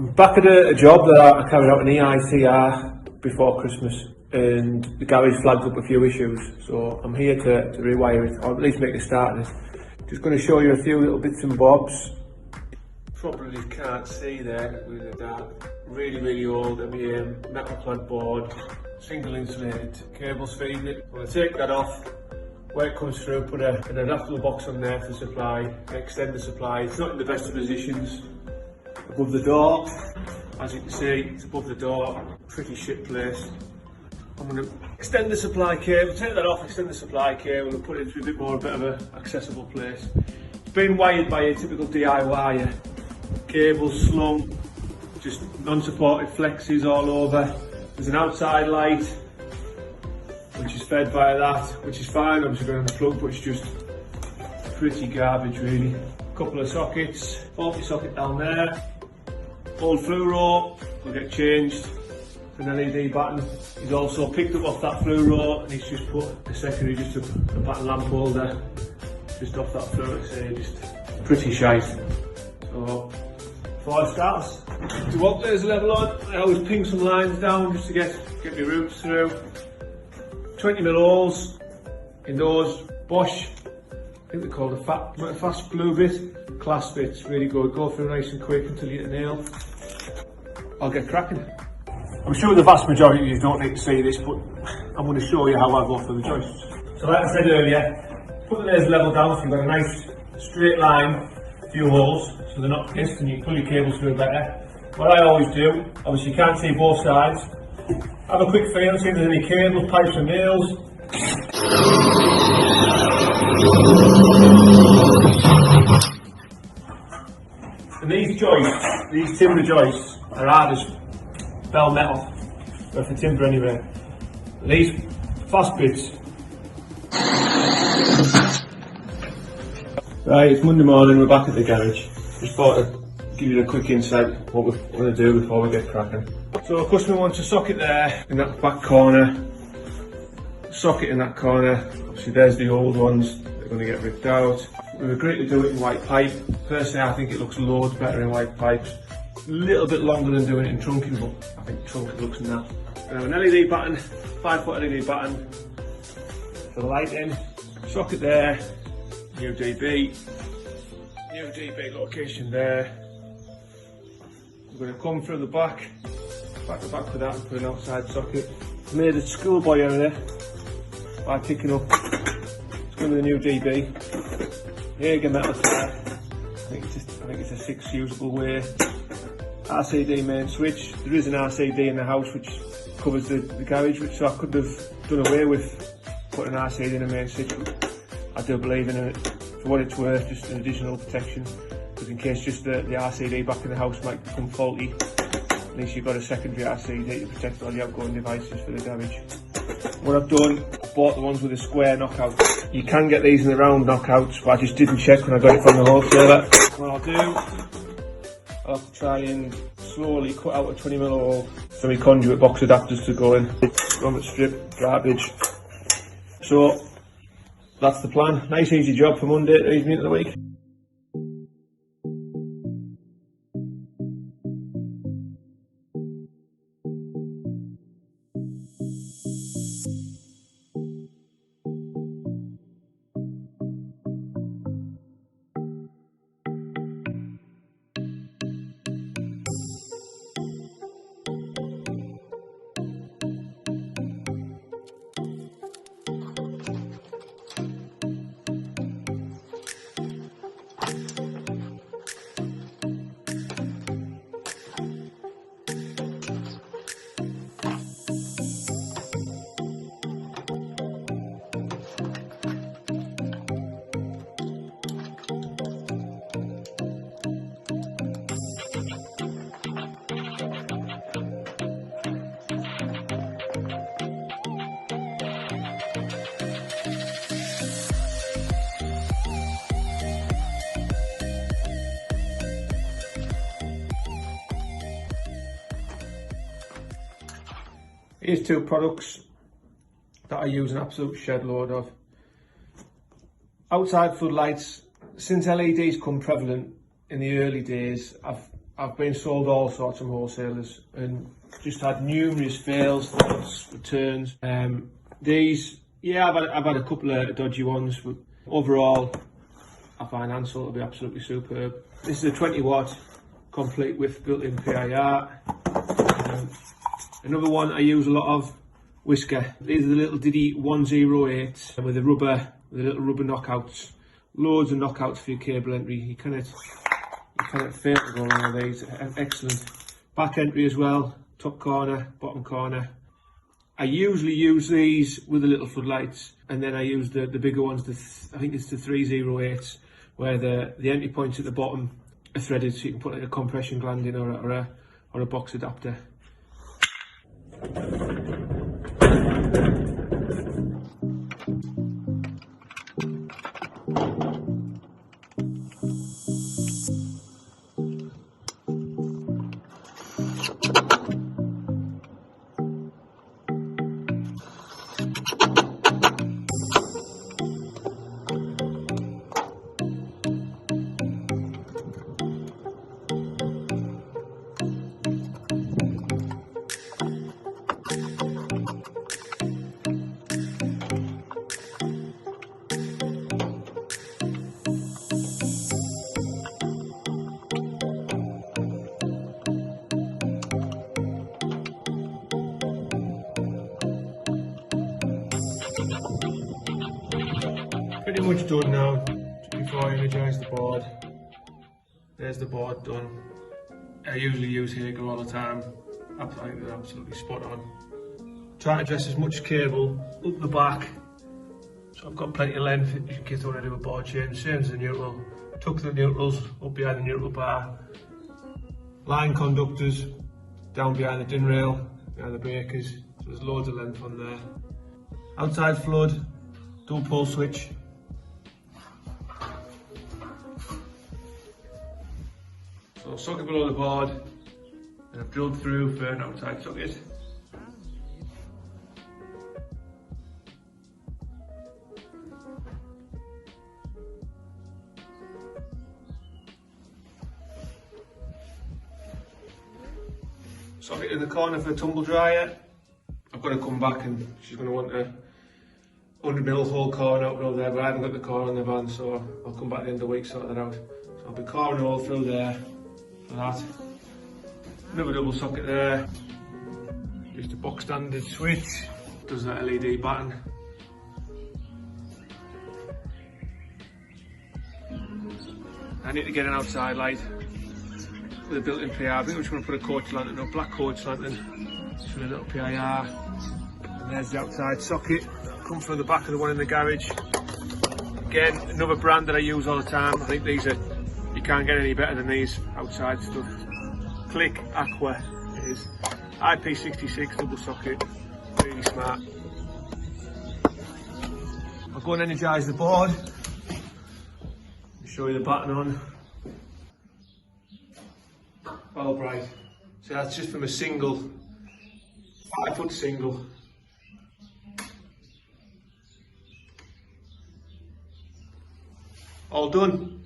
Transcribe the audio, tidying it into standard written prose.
I'm back at a job that I carried out an EICR before Christmas, and the garage flagged up a few issues, so I'm here to rewire it, or at least make a start of it. Just going to show you a few little bits and bobs. Probably can't see there with the dark. Really old MEM metal clad board, single insulated cables feeding it. I'm going to take that off. Where it comes through, put an adaptable box on there for supply, extend the supply. It's not in the best of positions. Above the door, as you can see, it's above the door, pretty shit place. I'm going to extend the supply cable, take that off, extend the supply cable and put it into a bit of an accessible place. It's been wired by a typical DIY, cables slung, just non-supported flexes all over. There's an outside light, which is fed via that, which is fine, obviously going on the plug, but it's just pretty garbage really. A couple of sockets, 40 socket down there, old fluoro, will get changed. An LED button. He's also picked up off that fluoro and he's just put a secondary, just a button lamp holder, just off that fluoro, so just pretty shite. So, before I start to what there's a level on, I always ping some lines down just to get my roots through. 20mm holes in those Bosch, I think they're called a fast blue bit, clasp bits, really good, go through nice and quick until you get a nail. I'll get cracking. I'm sure the vast majority of you don't need to see this, but I'm going to show you how I go through the joists. So like I said earlier, put the layers level down so you've got a nice straight line, few holes, so they're not pissed and you can pull your cables through better. What I always do, obviously you can't see both sides, have a quick feel, see if there's any cables, pipes and nails. And these joists, these timber joists, are hard as bell metal, but for timber anyway. These fast bits. Right, it's Monday morning, we're back at the garage. Just thought I'd give you a quick insight what we're going to do before we get cracking. So a customer wants a socket there in that back corner, socket in that corner. Obviously there's the old ones, they're going to get ripped out. We've agreed to do it in white pipe. Personally I think it looks loads better in white pipes. A little bit longer than doing it in trunking, but I think trunking looks naff. An LED button, 5-foot LED button for the lighting, socket there, new DB location there. We're going to come through the back to back with that and put an outside socket. Made a schoolboy error by picking up, it's going to the new DB. Jaeger metal there. I think it's a 6 usable way. RCD main switch. There is an RCD in the house which covers the garage, which so I could have done away with putting an RCD in a main switch. I do believe in it for what it's worth, just an additional protection, because in case just the RCD back in the house might become faulty, at least you've got a secondary RCD to protect all the outgoing devices for the garage. What I've done, I bought the ones with a square knockout. You can get these in the round knockouts, but I just didn't check when I got it from the wholesaler. What I'll do, I'll have to try and slowly cut out a 20mm hole for my conduit box adapters to go in. Grommet strip, garbage. So that's the plan. Nice easy job for Monday to ease me into the week. Here's two products that I use an absolute shed load of. Outside floodlights. Since LEDs come prevalent in the early days, I've I've been sold all sorts from wholesalers and just had numerous fails, faults, returns. These, yeah, I've had a couple of dodgy ones, but overall, I find Ansel to be absolutely superb. This is a 20 watt, complete with built-in PIR. Another one I use a lot of, Whisker. These are the little Diddy 108 with the little rubber knockouts. Loads of knockouts for your cable entry. You cannot fail to go wrong with these. Excellent. Back entry as well. Top corner, bottom corner. I usually use these with the little floodlights, and then I use the bigger ones. I think it's the 308s, where the entry points at the bottom are threaded, so you can put like a compression gland in or a box adapter. Pretty much done now. Just before I energise the board. There's the board done. I usually use Hagel all the time. I think they're absolutely spot on. Try to dress as much cable up the back, so I've got plenty of length in case I want to do a board change. Same as the neutral. Tuck the neutrals up behind the neutral bar. Line conductors down behind the DIN rail, behind the breakers. So there's loads of length on there. Outside flood, dual pole switch. So socket below the board, and I've drilled through for an outside socket. Socket in the corner for a tumble dryer. I've got to come back and she's going to want a 100mm hole core out over there, but I haven't got the core on the van, so I'll come back at the end of the week sort that out. So I'll be coring all through there for that. Another double socket there. Just a box standard switch. Does that LED button. I need to get an outside light with a built-in PIR. I think I'm just going to put a coach lantern, a black coach lantern, just with a little PIR. And there's the outside socket. Come from the back of the one in the garage. Again, another brand that I use all the time. I think these are, you can't get any better than these outside stuff. Click Aqua it is. IP66 double socket, really smart. I'll go and energise the board. Show you the button on. All bright. So that's just from a single, 5-foot single. All done.